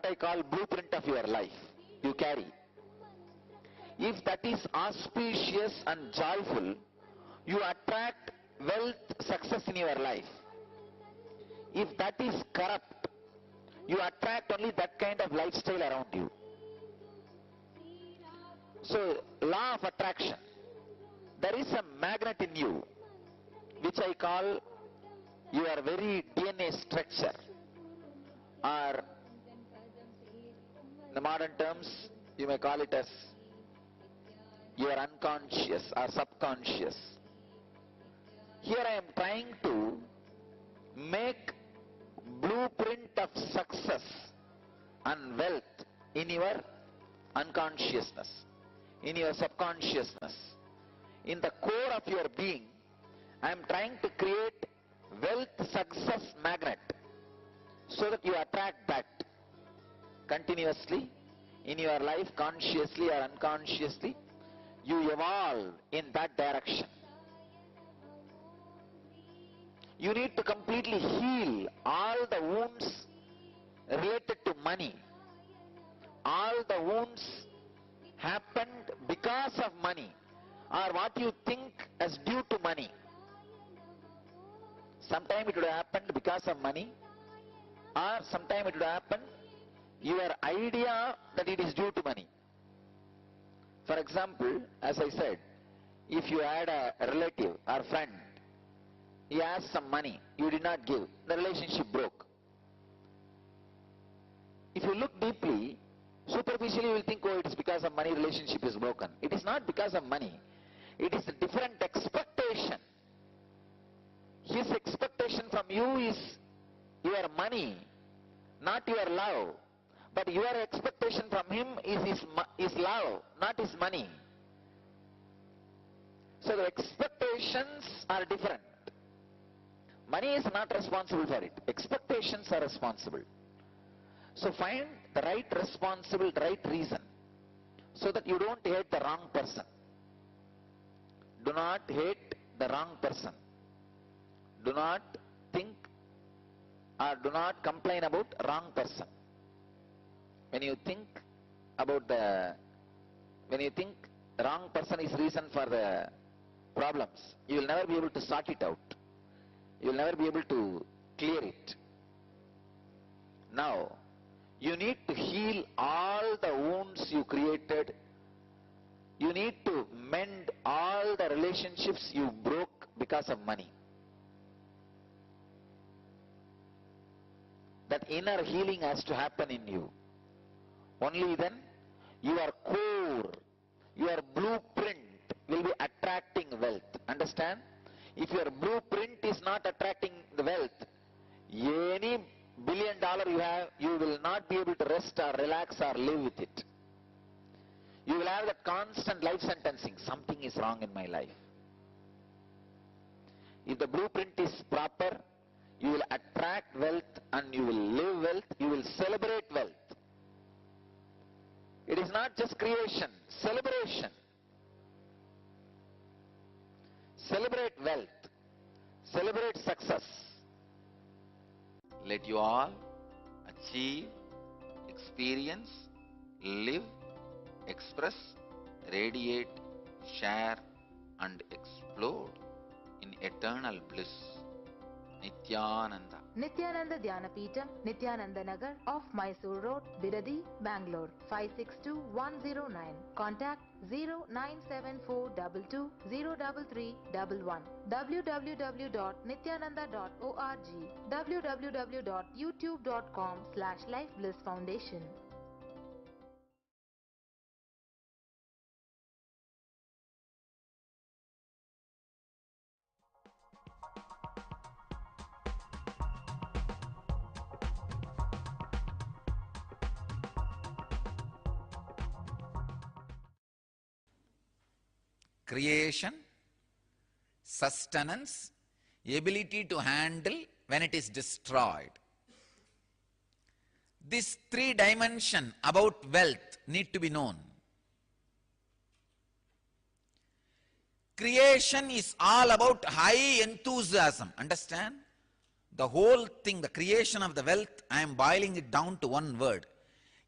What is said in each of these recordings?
what I call blueprint of your life you carry. If that is auspicious and joyful, you attract wealth, success in your life. If that is corrupt, you attract only that kind of lifestyle around you. So, law of attraction. There is a magnet in you, which I call your very DNA structure, or in the modern terms, you may call it as your unconscious or subconscious. Here I am trying to make blueprint of success and wealth in your unconsciousness, in your subconsciousness, in the core of your being. I am trying to create wealth success magnet so that you attract that continuously in your life, consciously or unconsciously. You evolve in that direction. You need to completely heal all the wounds related to money. All the wounds happened because of money, or what you think as due to money. Sometime it would have happened because of money, or sometime it would happen your idea that it is due to money. For example, as I said, if you had a relative or friend, he asked some money, you did not give, the relationship broke. If you look deeply, superficially you will think, oh, it is because of money, relationship is broken. It is not because of money. It is a different expectation. His expectation from you is your money, not your love. But your expectation from him is his love, not his money. So the expectations are different. Money is not responsible for it. Expectations are responsible. So find the right responsible, the right reason, so that you don't hate the wrong person. Do not hate the wrong person. Do not think or do not complain about wrong person. When you think the wrong person is reason for the problems, you will never be able to sort it out. You will never be able to clear it. Now, you need to heal all the wounds you created. You need to mend all the relationships you broke because of money. That inner healing has to happen in you. Only then your core, your blueprint will be attracting wealth. Understand? If your blueprint is not attracting the wealth, any $1 billion you have, you will not be able to rest or relax or live with it. You will have that constant life sentencing. Something is wrong in my life. If the blueprint is proper, you will attract wealth and you will live wealth, you will celebrate wealth. It is not just creation, celebration. Celebrate wealth, celebrate success. Let you all achieve, experience, live, express, radiate, share and explode in eternal bliss. Nityananda. Nityananda Dhyanapitham, Nityananda Nagar, off Mysore Road, Biradi, Bangalore, 562109. Contact 09742203311. www.nityananda.org. www.youtube.com/lifeblissfoundation. Creation, sustenance, ability to handle when it is destroyed. This 3 dimension about wealth need to be known. Creation is all about high enthusiasm. Understand? The whole thing, the creation of the wealth, I am boiling it down to one word.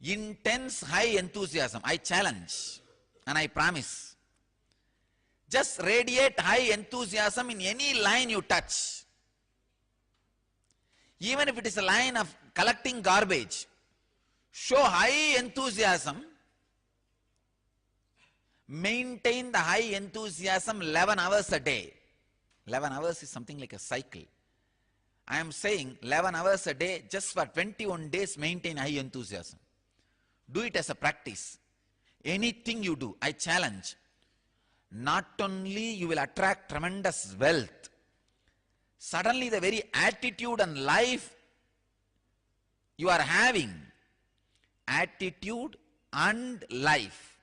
intense high enthusiasm. I challenge and I promise. Just radiate high enthusiasm in any line you touch. Even if it is a line of collecting garbage, show high enthusiasm. Maintain the high enthusiasm 11 hours a day. 11 hours is something like a cycle. I am saying 11 hours a day, just for 21 days, maintain high enthusiasm. Do it as a practice. Anything you do, I challenge. Not only you will attract tremendous wealth, suddenly the very attitude and life you are having, attitude and life,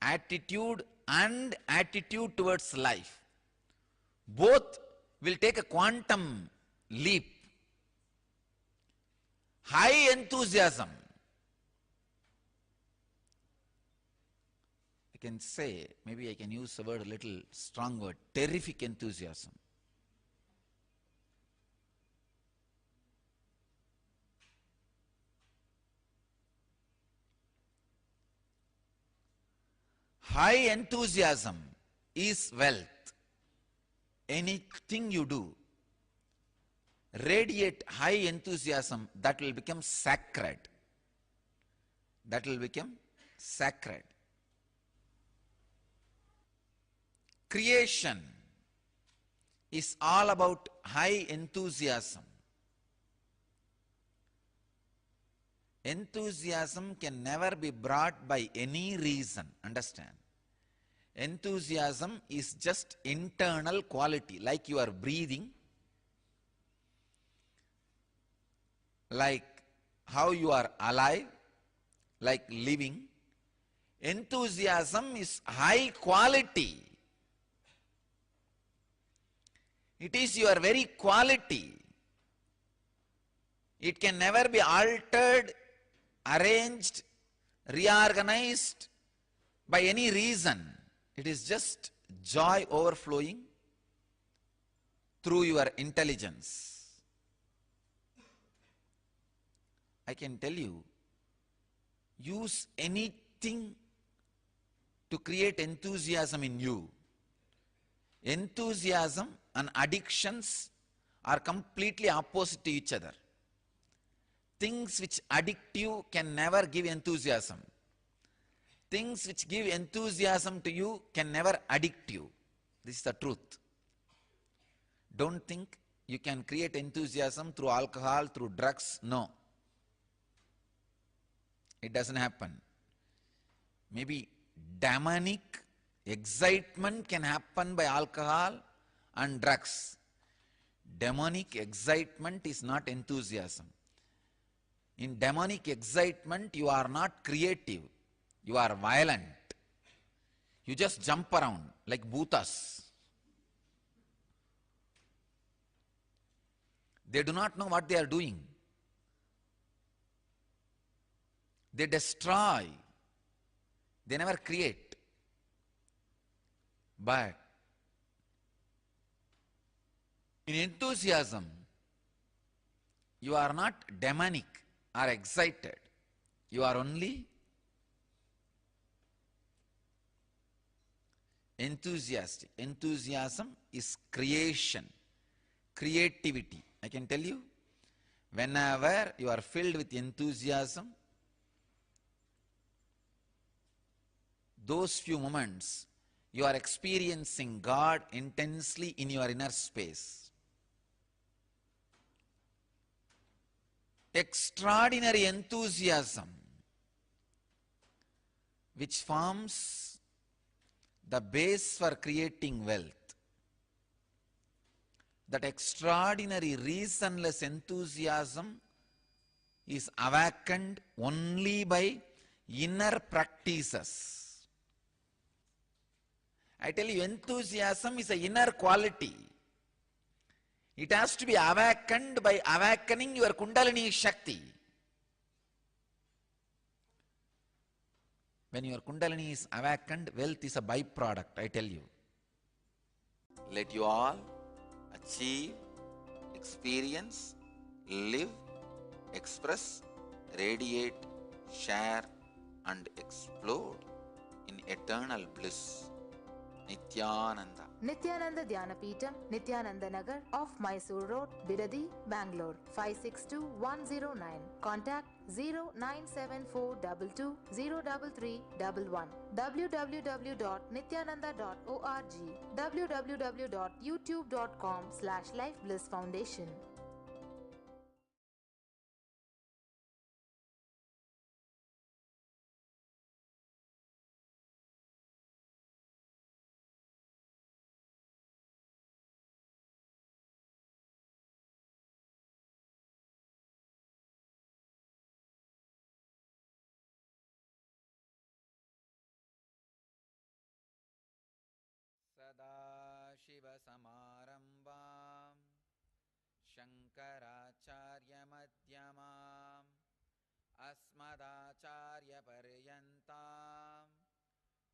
attitude and attitude towards life, both will take a quantum leap. High enthusiasm. I can say, maybe I can use the word a little strong word, terrific enthusiasm. High enthusiasm is wealth. Anything you do, radiate high enthusiasm, that will become sacred. That will become sacred. Creation is all about high enthusiasm. Enthusiasm can never be brought by any reason. Understand? Enthusiasm is just internal quality, like you are breathing, like how you are alive, like living. Enthusiasm is high quality. It is your very quality. It can never be altered, arranged, reorganized by any reason. It is just joy overflowing through your intelligence. I can tell you, use anything to create enthusiasm in you. Enthusiasm and addictions are completely opposite to each other. Things which addict you can never give enthusiasm. Things which give enthusiasm to you can never addict you. This is the truth. Don't think you can create enthusiasm through alcohol, through drugs. No. It doesn't happen. Maybe demonic excitement can happen by alcohol and drugs. Demonic excitement is not enthusiasm. In demonic excitement, you are not creative. You are violent. You just jump around like bhutas. They do not know what they are doing. They destroy. They never create. But in enthusiasm, you are not demonic or excited. You are only enthusiastic. Enthusiasm is creation, creativity. I can tell you, whenever you are filled with enthusiasm, those few moments, you are experiencing God intensely in your inner space. Extraordinary enthusiasm, which forms the base for creating wealth. That extraordinary reasonless enthusiasm is awakened only by inner practices. I tell you, enthusiasm is an inner quality. It has to be awakened by awakening your Kundalini Shakti. When your Kundalini is awakened, wealth is a byproduct, I tell you. Let you all achieve, experience, live, express, radiate share and explore in eternal bliss. Nityananda. Nityananda Dhyanapitham, Nityananda Nagar, off Mysore Road, Biradi, Bangalore, 562109. Contact 09742203311. www.nityananda.org. www.youtube.com/lifeblissfoundation. Sadashivasamarambam Shankaracharya-madhyamam Asmadacharya-paryantam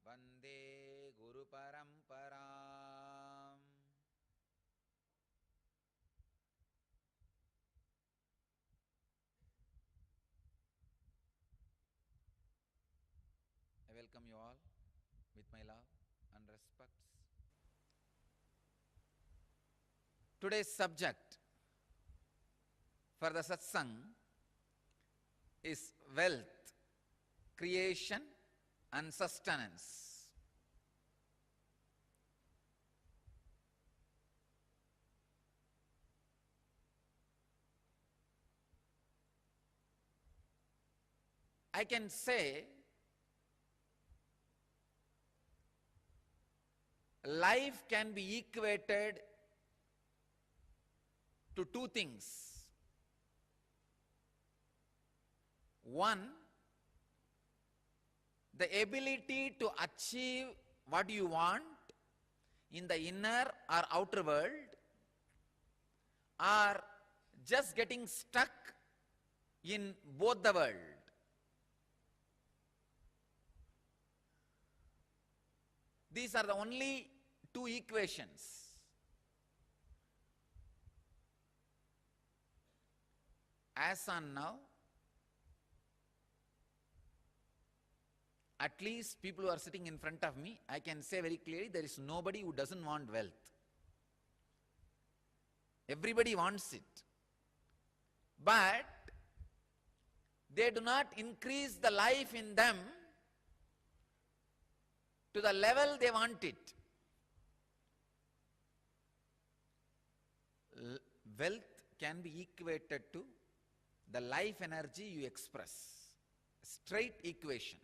Vande Guru-paramparam. I welcome you all with my love and respects. Today's subject for the satsang is wealth, creation and sustenance. I can say life can be equated to two things. One, the ability to achieve what you want in the inner or outer world, or just getting stuck in both the world. These are the only two equations. As on now, at least people who are sitting in front of me, I can say very clearly, there is nobody who doesn't want wealth. Everybody wants it. But they do not increase the life in them to the level they want it. Wealth can be equated to the life energy you express. Straight equation.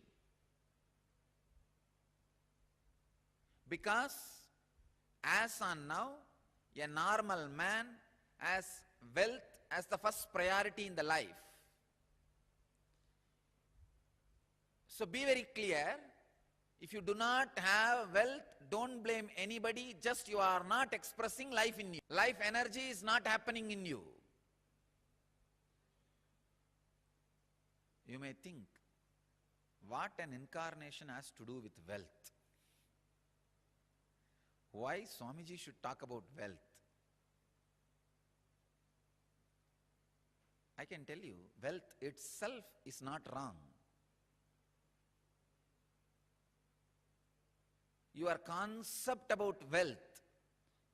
Because as on now, a normal man has wealth as the first priority in the life. So be very clear, if you do not have wealth, don't blame anybody, just you are not expressing life in you. Life energy is not happening in you. You may think, what an incarnation has to do with wealth? Why Swamiji should talk about wealth? I can tell you, wealth itself is not wrong. Your concept about wealth,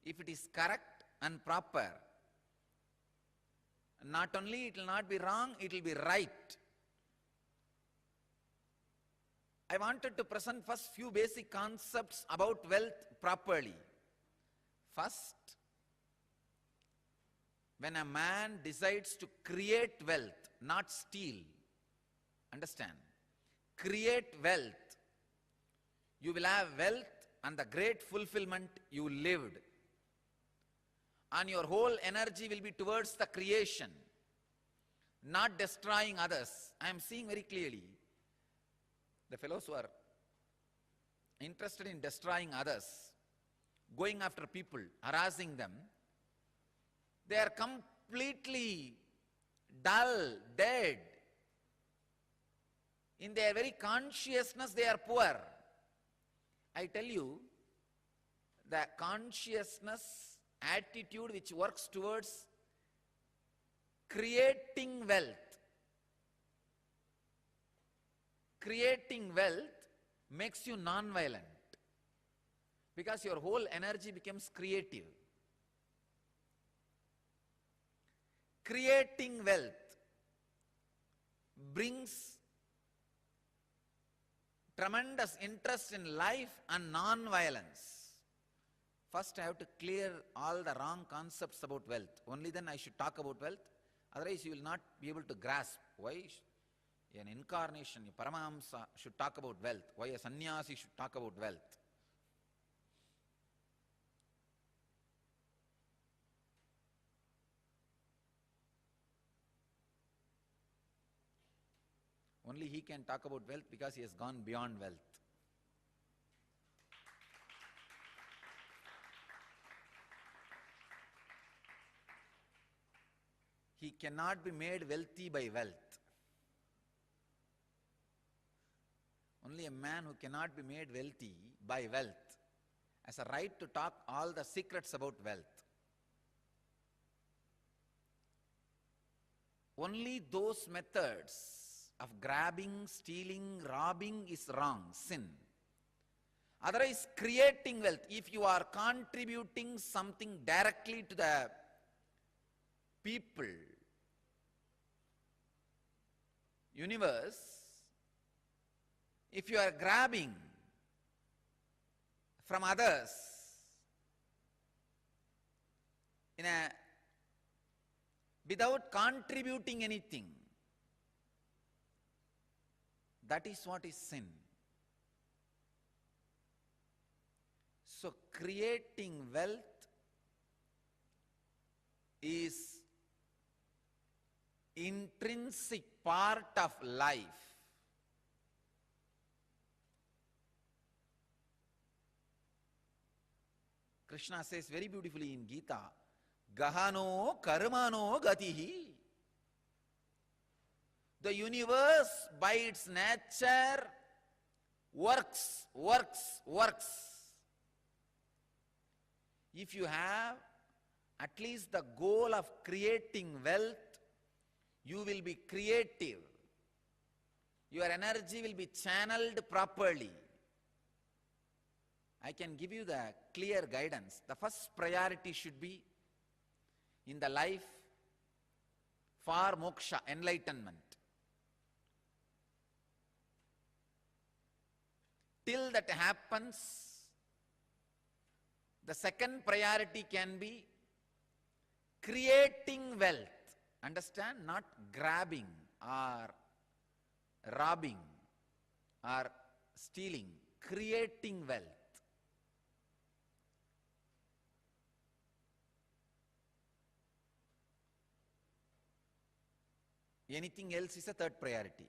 if it is correct and proper, not only it will not be wrong, it will be right. I wanted to present first few basic concepts about wealth properly. First, when a man decides to create wealth, not steal, understand, create wealth, you will have wealth and the great fulfillment you lived. And your whole energy will be towards the creation, not destroying others. I am seeing very clearly, the fellows who are interested in destroying others, going after people, harassing them, they are completely dull, dead. In their very consciousness, they are poor. I tell you, the consciousness, attitude which works towards creating wealth, creating wealth makes you non-violent, because your whole energy becomes creative. Creating wealth brings tremendous interest in life and non-violence. First I have to clear all the wrong concepts about wealth. Only then I should talk about wealth. Otherwise you will not be able to grasp why an incarnation, a Paramahamsa should talk about wealth, why a sannyasi should talk about wealth. Only he can talk about wealth because he has gone beyond wealth. He cannot be made wealthy by wealth. Only a man who cannot be made wealthy by wealth has a right to talk all the secrets about wealth. Only those methods of grabbing, stealing, robbing is wrong, sin. Otherwise, creating wealth, if you are contributing something directly to the people, universe, if you are grabbing from others without contributing anything, that is what is sin. So creating wealth is intrinsic part of life. Krishna says very beautifully in Gita, Gahano karmano gatihi. The universe by its nature works. If you have at least the goal of creating wealth, you will be creative. Your energy will be channeled properly. I can give you the clear guidance. The first priority should be in the life for moksha, enlightenment. Till that happens, the second priority can be creating wealth. Understand? Not grabbing or robbing or stealing. Creating wealth. Anything else is a third priority.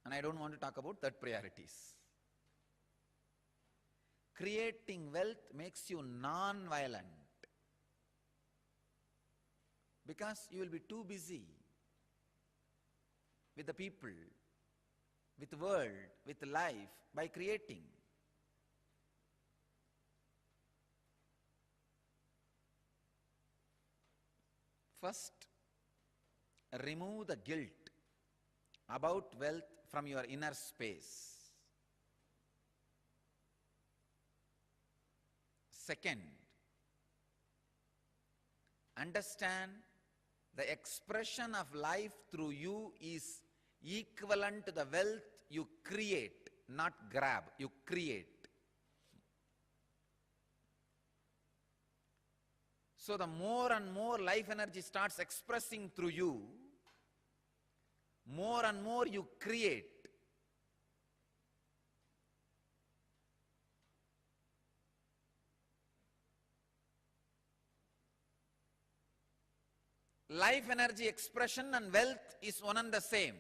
And I don't want to talk about third priorities. Creating wealth makes you non-violent, because you will be too busy with the people, with the world, with life, by creating. First, remove the guilt about wealth from your inner space. Second, understand the expression of life through you is equivalent to the wealth you create, not grab, you create. So the more and more life energy starts expressing through you, more and more you create. Life energy expression and wealth is one and the same.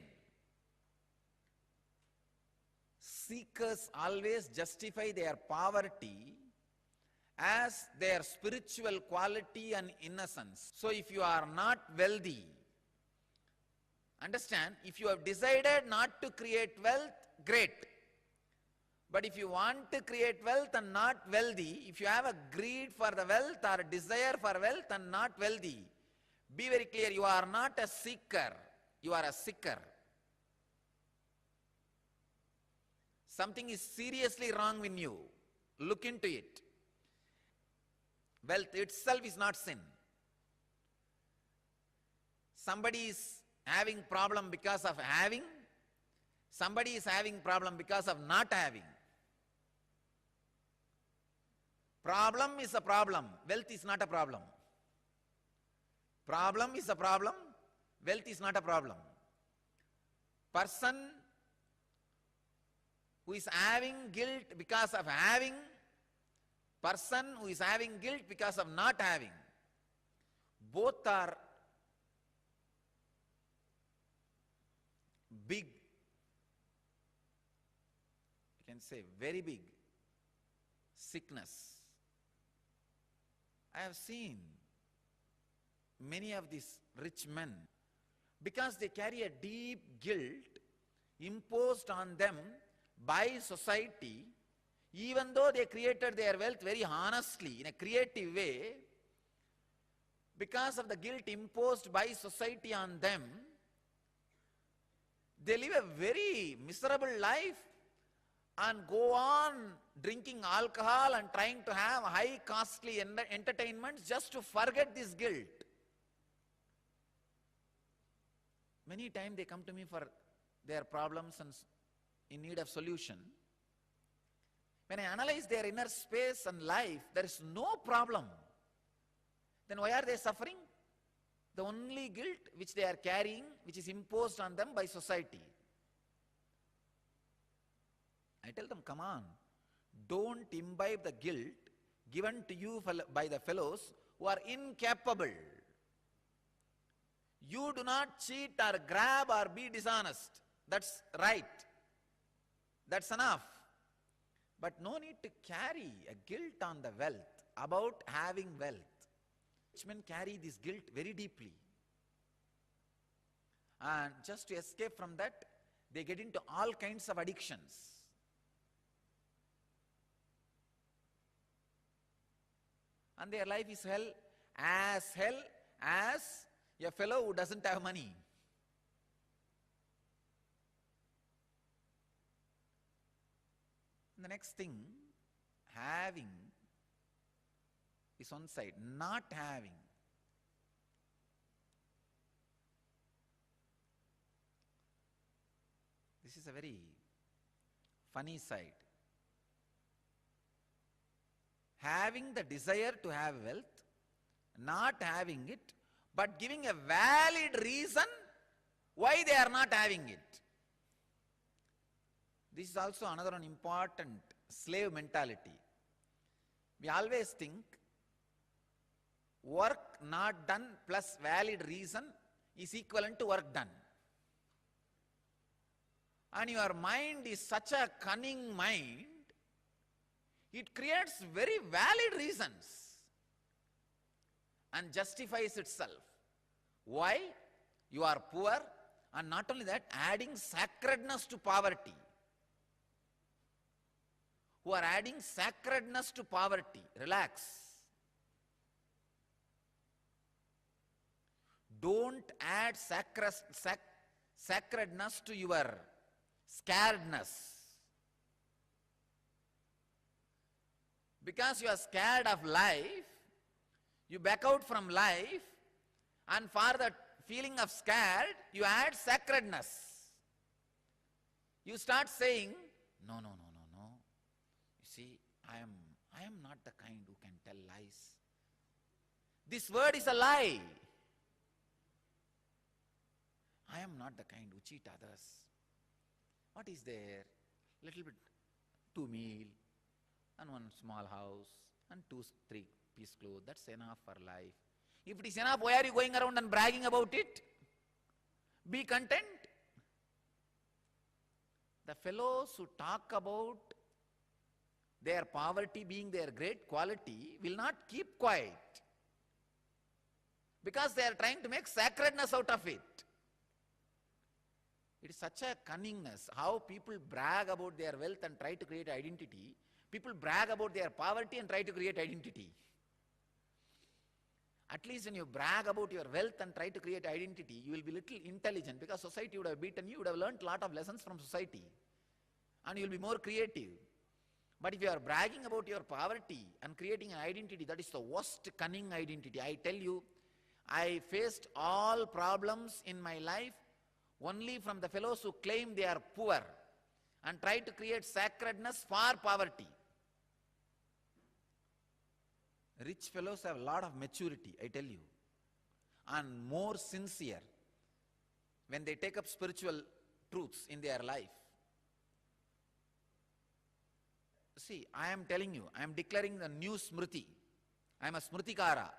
Seekers always justify their poverty as their spiritual quality and innocence. So if you are not wealthy, understand, if you have decided not to create wealth, great. But if you want to create wealth and not wealthy, if you have a greed for the wealth or a desire for wealth and not wealthy, be very clear, you are not a seeker, you are a seeker. something is seriously wrong in you, look into it. Wealth itself is not sin. Somebody is having problem because of having, somebody is having problem because of not having. Problem is a problem, wealth is not a problem. Problem is a problem, wealth is not a problem. Person who is having guilt because of having, person who is having guilt because of not having, both are big, you can say very big sickness. I have seen many of these rich men, because they carry a deep guilt imposed on them by society, even though they created their wealth very honestly, in a creative way, because of the guilt imposed by society on them, they live a very miserable life and go on drinking alcohol and trying to have high costly entertainments just to forget this guilt. Many times they come to me for their problems and in need of solution. When I analyze their inner space and life, there is no problem. Then why are they suffering? The only guilt which they are carrying, which is imposed on them by society. I tell them, come on, don't imbibe the guilt given to you by the fellows who are incapable. You do not cheat or grab or be dishonest. That's right. That's enough. But no need to carry a guilt on the wealth, about having wealth. Rich men carry this guilt very deeply. And just to escape from that, they get into all kinds of addictions. And their life is hell as a fellow who doesn't have money. The next thing, having is one side, not having. This is a very funny side. Having the desire to have wealth, not having it, but giving a valid reason why they are not having it. This is also another important slave mentality. We always think work not done plus valid reason is equivalent to work done. And your mind is such a cunning mind, it creates very valid reasons and justifies itself. Why? You are poor, and not only that, adding sacredness to poverty. Who are adding sacredness to poverty. Relax. Don't add sacredness to your scaredness. Because you are scared of life, you back out from life, and for the feeling of scared, you add sacredness. You start saying, no. You see, I am not the kind who can tell lies. This word is a lie. I am not the kind who cheat others. What is there? Little bit, 2 meal, and 1 small house, and 2-3 piece clothes. That's enough for life. If it is enough, why are you going around and bragging about it? Be content. The fellows who talk about their poverty being their great quality will not keep quiet, because they are trying to make sacredness out of it. It is such a cunningness, how people brag about their wealth and try to create identity. People brag about their poverty and try to create identity. At least when you brag about your wealth and try to create identity, you will be little intelligent, because society would have beaten you, you would have learned a lot of lessons from society. and you will be more creative. But if you are bragging about your poverty and creating an identity, that is the worst cunning identity. I tell you, I faced all problems in my life only from the fellows who claim they are poor and try to create sacredness for poverty. Rich fellows have a lot of maturity, I tell you, and more sincere when they take up spiritual truths in their life. See, I am telling you, I am declaring the new Smriti. I am a Smritikara.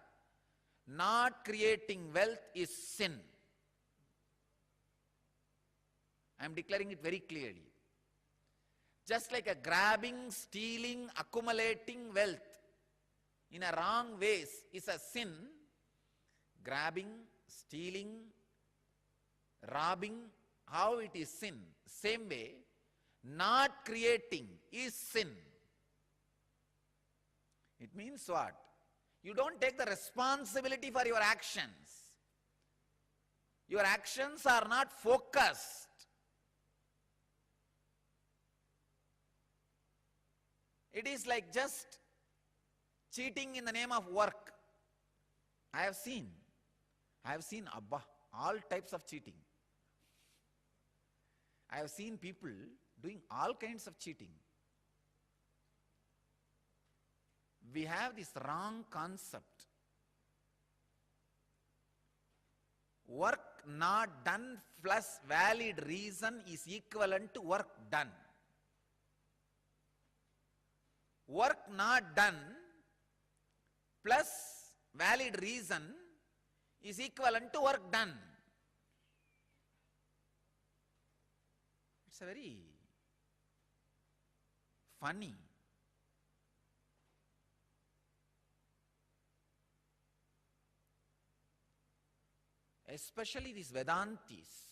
Not creating wealth is sin. I am declaring it very clearly. Just like a grabbing, stealing, accumulating wealth in a wrong ways is a sin, grabbing, stealing, robbing, how it is sin. Same way, not creating is sin. It means what? You don't take the responsibility for your actions. Your actions are not focused. It is like just cheating in the name of work. I have seen Abba, all types of cheating. I have seen people doing all kinds of cheating. We have this wrong concept. Work not done plus valid reason is equivalent to work done. Work not done plus valid reason is equivalent to work done. It's a very funny. Especially these Vedantis.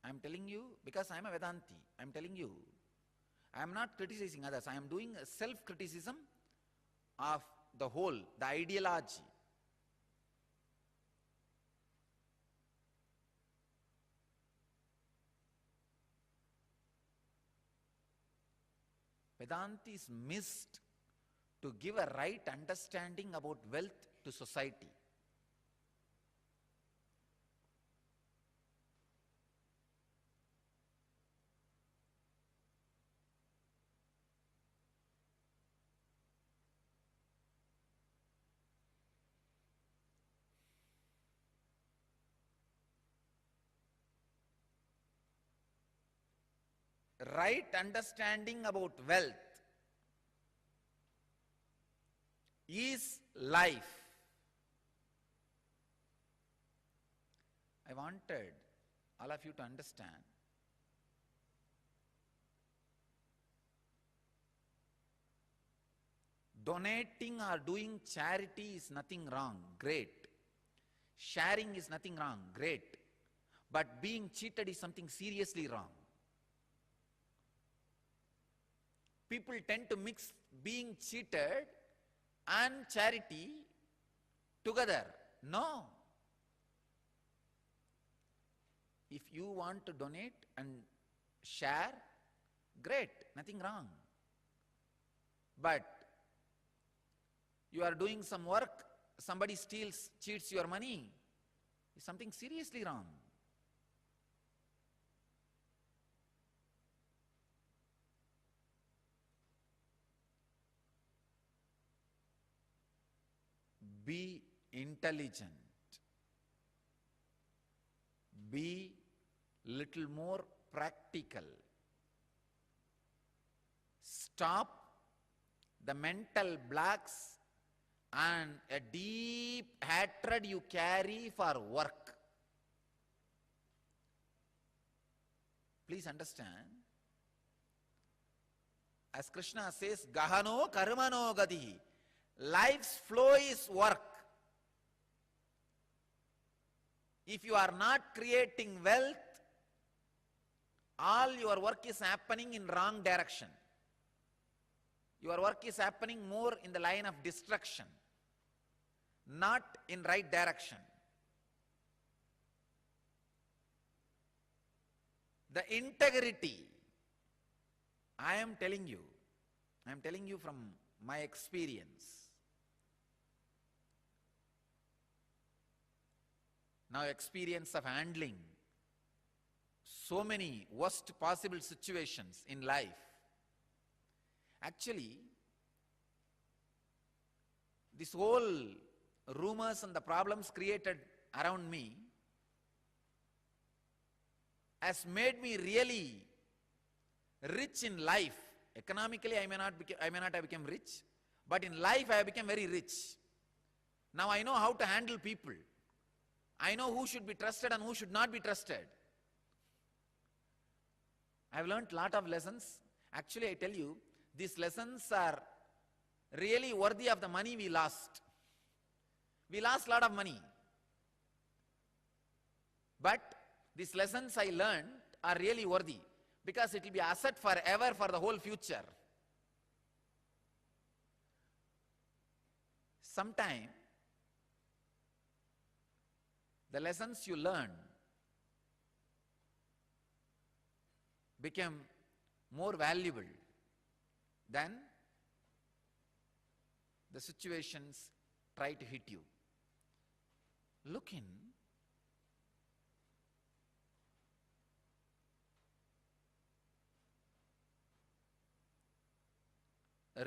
I am telling you, because I am a Vedanti, I am telling you, I am not criticizing others, I am doing a self-criticism of the whole, the ideology. Vedantis missed to give a right understanding about wealth to society. Right understanding about wealth is life. I wanted all of you to understand. Donating or doing charity is nothing wrong, great. Sharing is nothing wrong, great. But being cheated is something seriously wrong. People tend to mix being cheated and charity together. No. If you want to donate and share, great, nothing wrong. But you are doing some work, somebody steals, cheats your money, is something seriously wrong. Be intelligent. Be little more practical. Stop the mental blocks and a deep hatred you carry for work. Please understand. As Krishna says, Gahano karmano gati. Life's flow is work. If you are not creating wealth, all your work is happening in wrong direction. Your work is happening more in the line of destruction, not in right direction. the integrity. I am telling you from my experience. Now experience of handling so many worst possible situations in life. Actually, this whole rumors and the problems created around me has made me really rich in life. Economically, I may not have become rich, but in life I have become very rich. Now I know how to handle people. I know who should be trusted and who should not be trusted. I have learned a lot of lessons. Actually, I tell you, these lessons are really worthy of the money we lost. We lost a lot of money. But these lessons I learned are really worthy, because it will be asset forever for the whole future. Sometime, the lessons you learn become more valuable than the situations try to hit you. Look in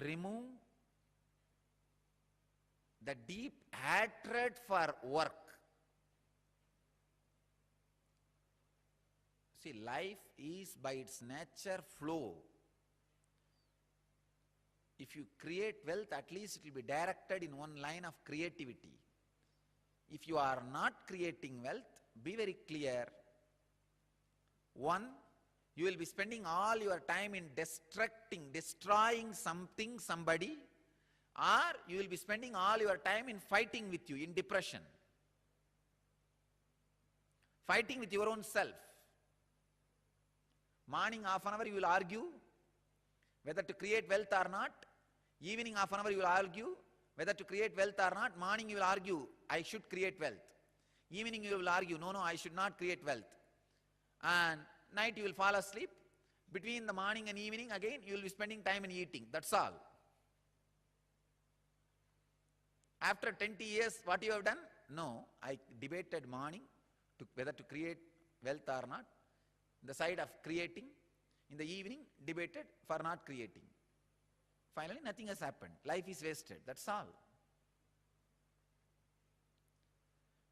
remove the deep hatred for work. See, life is by its nature flow. If you create wealth, at least it will be directed in one line of creativity. If you are not creating wealth, be very clear. One, you will be spending all your time in destroying something, somebody, or you will be spending all your time in fighting with you, in depression. Fighting with your own self. Morning half an hour you will argue whether to create wealth or not. Evening half an hour you will argue whether to create wealth or not. Morning you will argue, I should create wealth. Evening you will argue, no, I should not create wealth. And night you will fall asleep. Between the morning and evening, again you will be spending time in eating. That's all. After 20 years, what you have done? No, I debated morning whether to create wealth or not. The side of creating. In the evening, debated for not creating. Finally, nothing has happened. Life is wasted. That's all.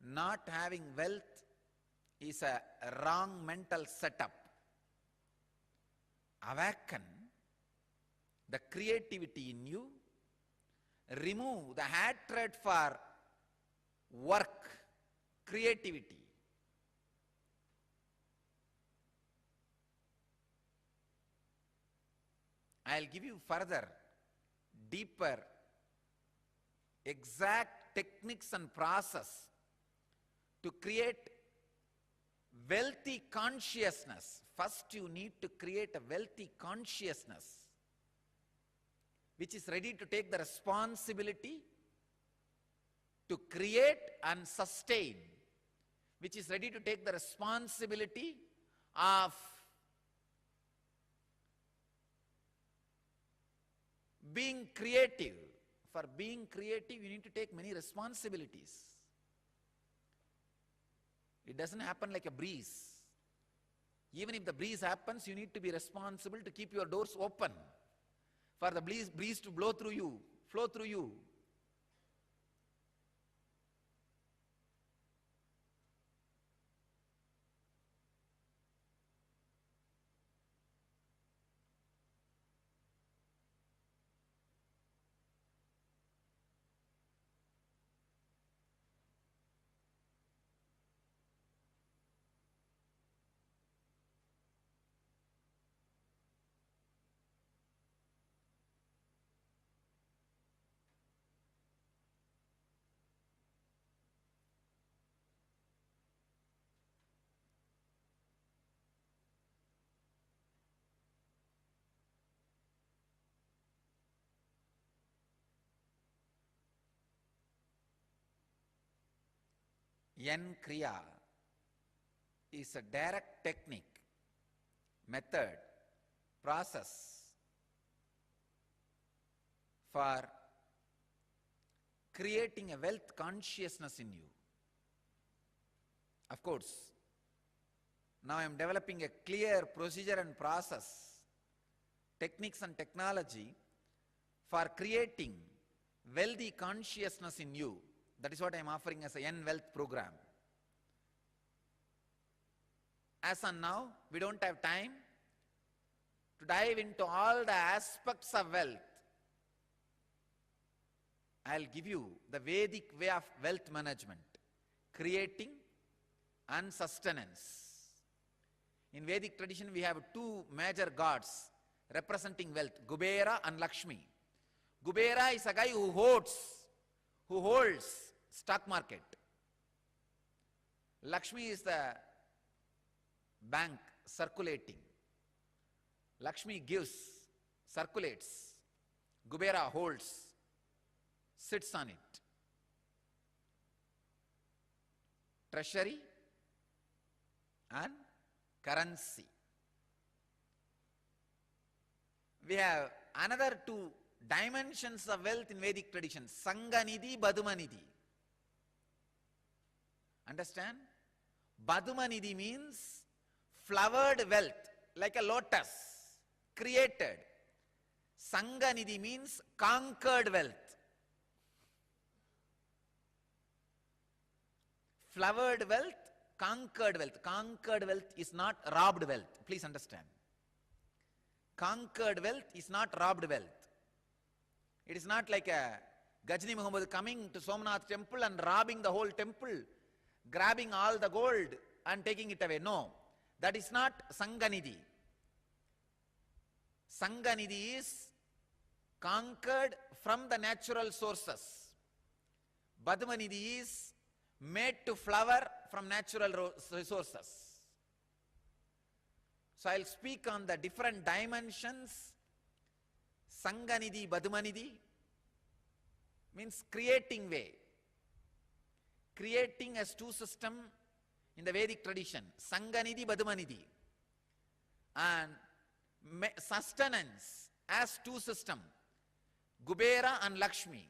Not having wealth is a wrong mental setup. Awaken the creativity in you. Remove the hatred for work, creativity. I'll give you further, deeper, exact techniques and process to create wealthy consciousness. First you need to create a wealthy consciousness which is ready to take the responsibility to create and sustain, which is ready to take the responsibility of being creative. For being creative, you need to take many responsibilities. It doesn't happen like a breeze. Even if the breeze happens, you need to be responsible to keep your doors open for the breeze to blow through you, flow through you. N Kriya is a direct technique method, process for creating a wealth consciousness in you. Of course, now I am developing a clear procedure and process, techniques and technology for creating wealthy consciousness in you. That is what I am offering as a N-Wealth program. As on now, we don't have time to dive into all the aspects of wealth. I'll give you the Vedic way of wealth management, creating and sustenance. In Vedic tradition, we have two major gods representing wealth, Kubera and Lakshmi. Kubera is a guy who holds stock market. Lakshmi is the bank circulating. Lakshmi gives, circulates. Kubera holds, sits on it. Treasury and currency. We have another two dimensions of wealth in Vedic tradition, Sanganidhi, Badumanidhi. Understand? Badumanidhi means flowered wealth, like a lotus, created. Sanganidhi means conquered wealth. Flowered wealth, conquered wealth. Conquered wealth is not robbed wealth. Please understand. Conquered wealth is not robbed wealth. It is not like a Gajni Muhammad coming to Somnath temple and robbing the whole temple, grabbing all the gold and taking it away. No, that is not Sanganidhi. Sanganidhi is conquered from the natural sources. Badmanidhi is made to flower from natural resources. So I'll speak on the different dimensions. Sanganidhi, Badmanidhi means creating way. Creating as two system in the Vedic tradition. Sanganidhi, Badmanidhi. And sustenance as two system. Kubera and Lakshmi.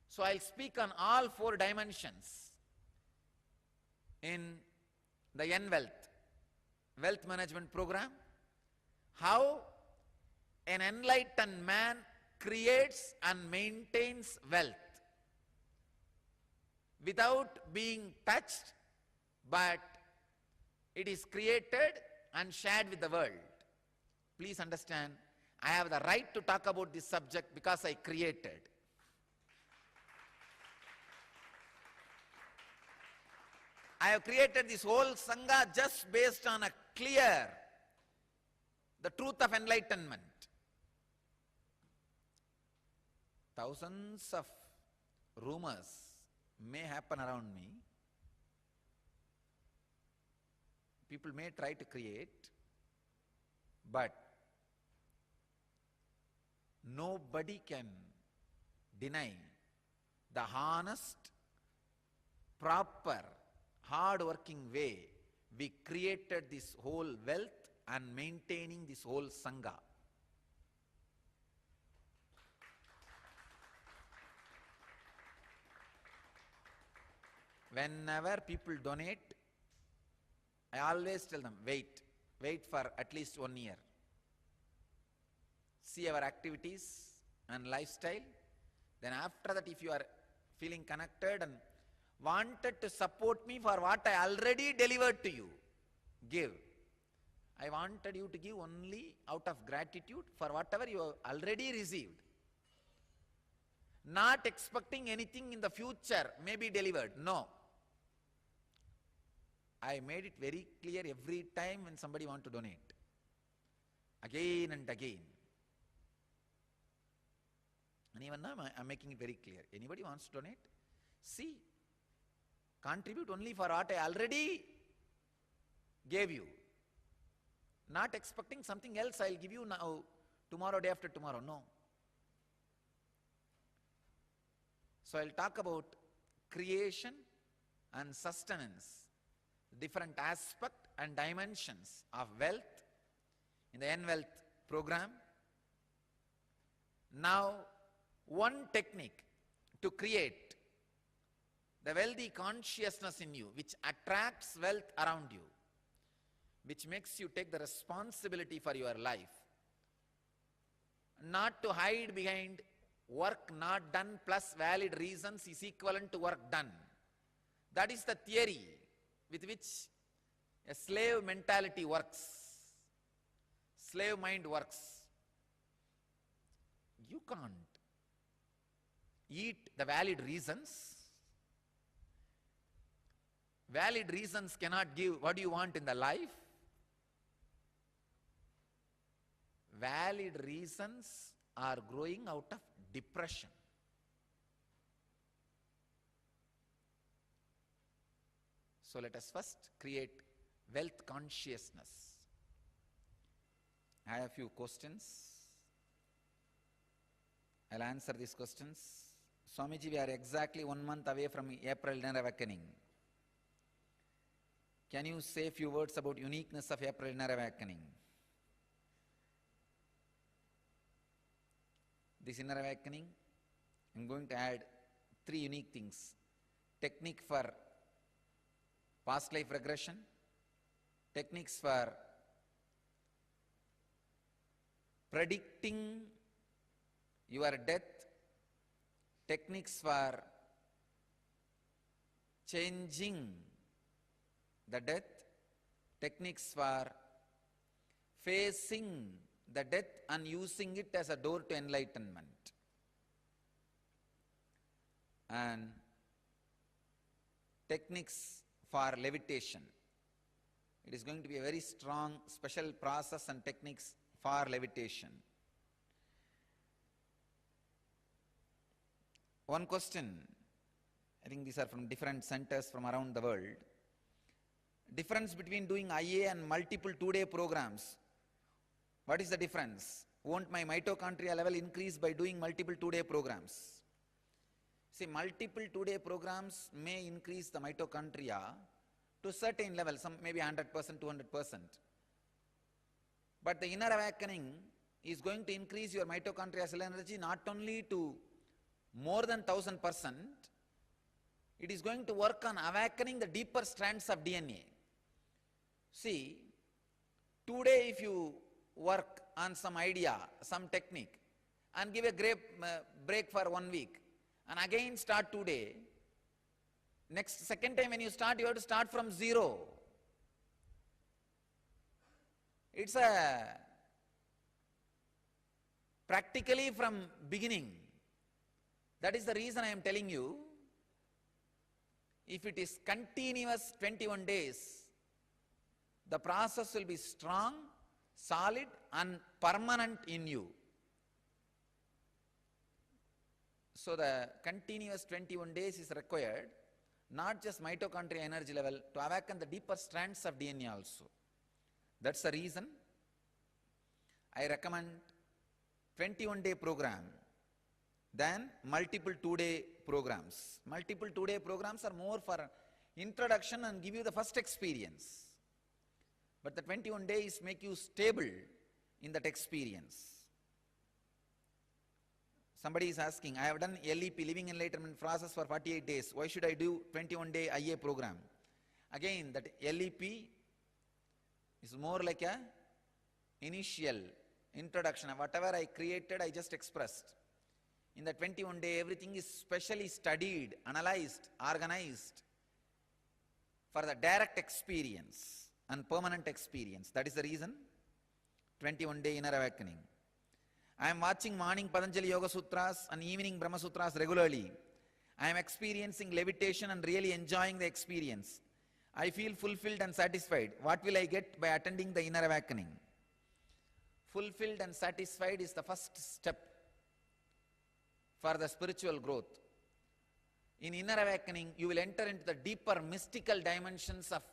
So I'll speak on all four dimensions in the N-Wealth, wealth management program. How an enlightened man creates and maintains wealth without being touched, but it is created and shared with the world. Please understand, I have the right to talk about this subject because I created. I have created this whole Sangha just based on a clear, the truth of enlightenment. Thousands of rumors may happen around me. People may try to create, but nobody can deny the honest, proper, hard-working way we created this whole wealth and maintaining this whole Sangha. Whenever people donate, I always tell them, wait for at least 1 year. See our activities and lifestyle. Then after that, if you are feeling connected and wanted to support me for what I already delivered to you, give. I wanted you to give only out of gratitude for whatever you have already received. Not expecting anything in the future may be delivered. No. I made it very clear every time when somebody wants to donate. Again and again. And even now I am making it very clear. Anybody wants to donate? See. Contribute only for what I already gave you. Not expecting something else I'll give you now, tomorrow, day after tomorrow. No. So I'll talk about creation and sustenance, different aspects and dimensions of wealth in the N-Wealth program. Now, one technique to create the wealthy consciousness in you, which attracts wealth around you, which makes you take the responsibility for your life, not to hide behind work not done plus valid reasons is equivalent to work done. That is the theory with which a slave mentality works, slave mind works. You can't eat the valid reasons. Valid reasons cannot give what you want in the life. Valid reasons are growing out of depression. So let us first create wealth consciousness. I have a few questions. I'll answer these questions. Swamiji, we are exactly 1 month away from April Inner Awakening. Can you say a few words about uniqueness of April Inner Awakening? This Inner Awakening, I'm going to add 3 unique things. Technique for past life regression, techniques for predicting your death, techniques for changing the death, techniques for facing the death and using it as a door to enlightenment. And techniques for levitation. It is going to be a very strong special process and techniques for levitation. One question, I think these are from different centers from around the world. Difference between doing IA and multiple 2-day programs. What is the difference? Won't my mitochondria level increase by doing multiple 2-day programs? See, multiple 2-day programs may increase the mitochondria to a certain level, some maybe 100%, 200%. But the inner awakening is going to increase your mitochondria cell energy not only to more than 1000%, it is going to work on awakening the deeper strands of DNA. See, today if you work on some idea, some technique, and give a break for 1 week, and again start today, second time when you start, you have to start from zero. It's practically from beginning. That is the reason I am telling you, if it is continuous 21 days, the process will be strong, solid and permanent in you. So the continuous 21 days is required, not just mitochondria energy level, to awaken the deeper strands of DNA also. That's the reason I recommend 21-day program than multiple 2-day programs. Multiple 2-day programs are more for introduction and give you the first experience. But the 21 days make you stable in that experience. Somebody is asking, I have done LEP, Living Enlightenment process for 48 days. Why should I do 21-day IA program? Again, that LEP is more like a initial introduction. Whatever I created, I just expressed. In the 21-day, everything is specially studied, analyzed, organized for the direct experience and permanent experience. That is the reason 21-day inner awakening. I am watching morning Patanjali Yoga Sutras and evening Brahma Sutras regularly. I am experiencing levitation and really enjoying the experience. I feel fulfilled and satisfied. What will I get by attending the inner awakening? Fulfilled and satisfied is the first step for the spiritual growth. In inner awakening, you will enter into the deeper mystical dimensions of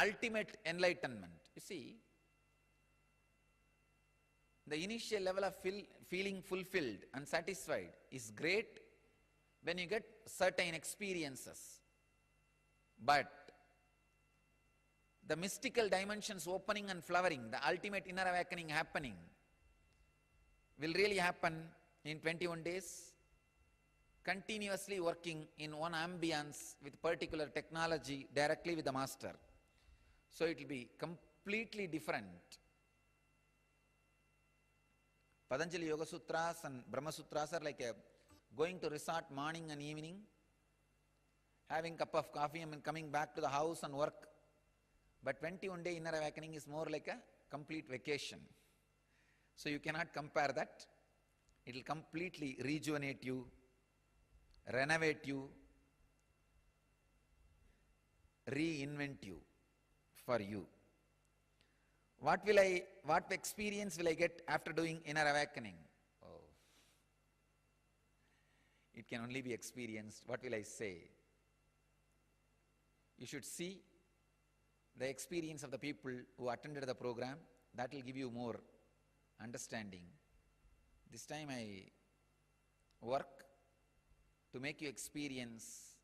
ultimate enlightenment. You see, the initial level of feeling fulfilled and satisfied is great when you get certain experiences. But the mystical dimensions opening and flowering, the ultimate inner awakening happening, will really happen in 21 days, continuously working in one ambience with particular technology directly with the master. So it will be completely different. Patanjali Yoga Sutras and Brahma Sutras are like going to resort morning and evening, having a cup of coffee and coming back to the house and work. But 21-day inner awakening is more like a complete vacation. So you cannot compare that. It will completely rejuvenate you, renovate you, reinvent you for you. What experience will I get after doing inner awakening? Oh, it can only be experienced. What will I say? You should see the experience of the people who attended the program. That will give you more understanding. This time I work to make you experience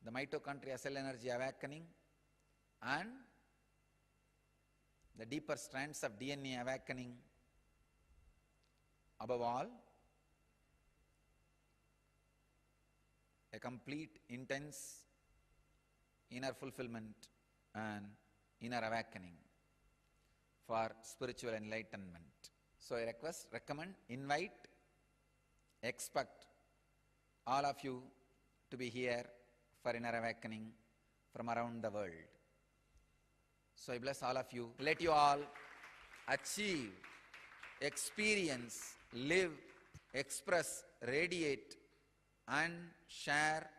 the mitochondria cell energy awakening and the deeper strands of DNA awakening. Above all, a complete, intense inner fulfillment and inner awakening for spiritual enlightenment. So I recommend, invite, expect all of you to be here for inner awakening from around the world. So I bless all of you. Let you all achieve, experience, live, express, radiate, and share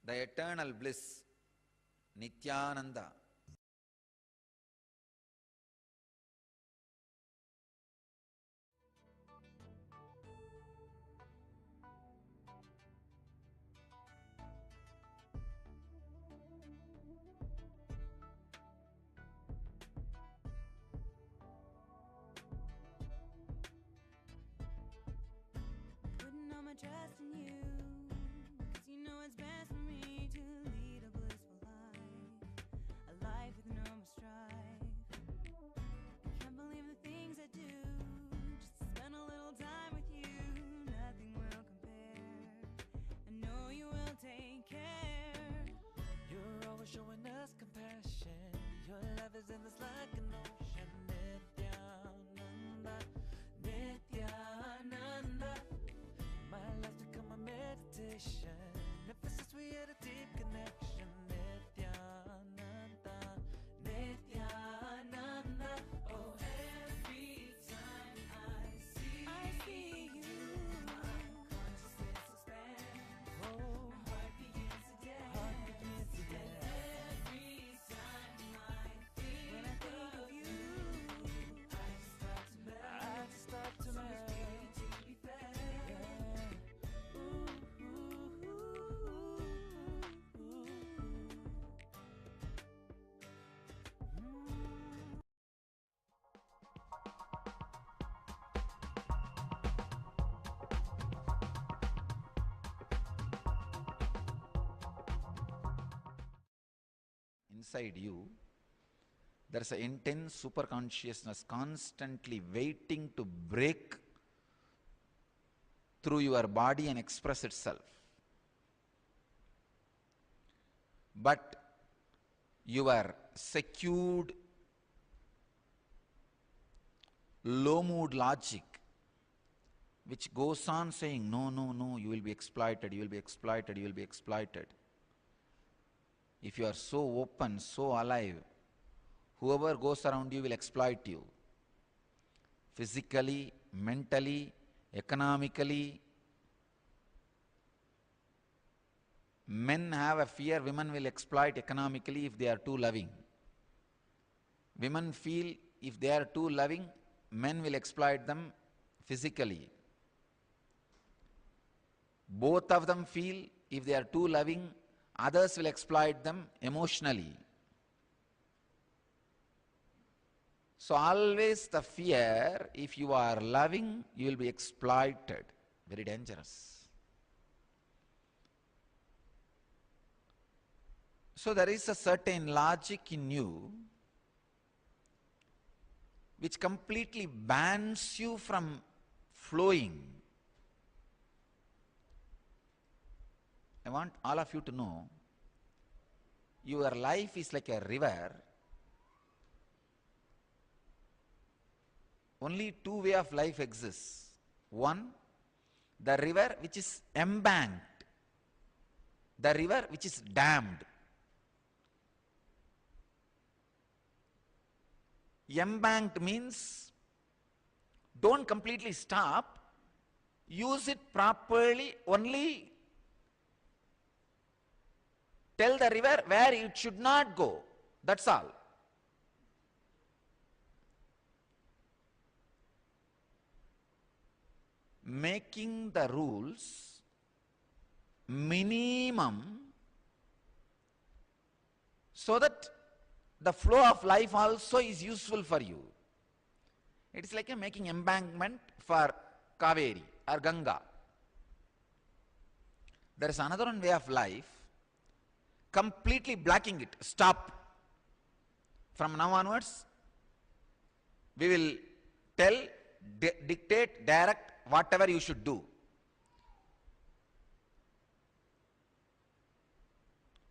the eternal bliss, Nityananda. Putting all my trust in you, 'cause you know it's best for me to lead a blissful life, a life with no more strife. I can't believe the things I do, just to spend a little time with you. Nothing will compare. I know you will take care. You're always showing us compassion. Your love is endless like an ocean. Nityananda, Nityananda. My life's become a meditation. Ever since we had a deep connection. Nityananda, Nityananda. Oh, every time I see you, my consciousness expands. Oh, my heart begins to dance. Every time when I think of you, I just start to melt. To be fair. Yeah. Ooh, ooh, ooh, ooh, ooh. Inside you, there's an intense super consciousness constantly waiting to break through your body and express itself. But your secured, low mood logic, which goes on saying, no, no, no, you will be exploited, you will be exploited, you will be exploited. If you are so open, so alive, whoever goes around you will exploit you. Physically, mentally, economically. Men have a fear women will exploit economically if they are too loving. Women feel if they are too loving, men will exploit them physically. Both of them feel if they are too loving, others will exploit them emotionally. So always the fear, if you are loving, you will be exploited. Very dangerous. So there is a certain logic in you which completely bans you from flowing. I want all of you to know, your life is like a river. Only two ways of life exists. One, the river which is embanked, the river which is dammed. Embanked means don't completely stop, use it properly, only tell the river where it should not go. That's all. Making the rules minimum so that the flow of life also is useful for you. It is like making embankment for Kaveri or Ganga. There is another one way of life, completely blocking it. Stop. From now onwards, we will tell, dictate, direct whatever you should do.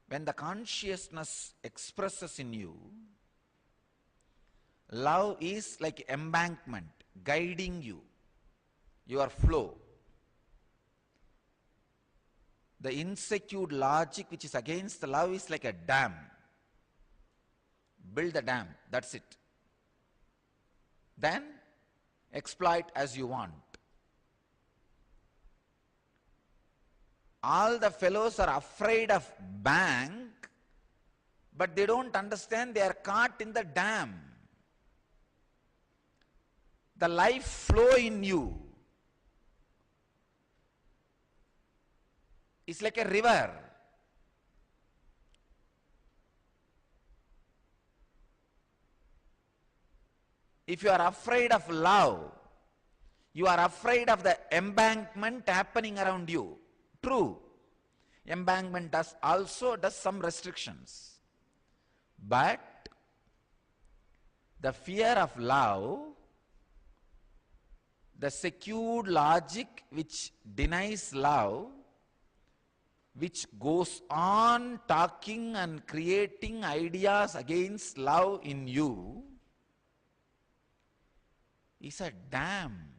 When the consciousness expresses in you, love is like embankment, guiding you, your flow. The insecure logic which is against the love is like a dam. Build the dam, that's it. Then exploit as you want. All the fellows are afraid of bank, but they don't understand they are caught in the dam. The life flow in you is like a river. If you are afraid of love, you are afraid of the embankment happening around you. True, embankment also does some restrictions. But the fear of love, the secured logic which denies love, which goes on talking and creating ideas against love in you, is a dam.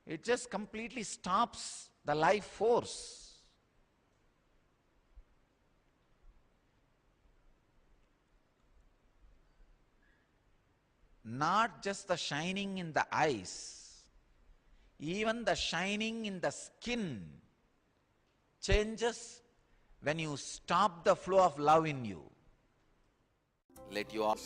It just completely stops the life force. Not just the shining in the eyes, even the shining in the skin changes when you stop the flow of love in you. Let you all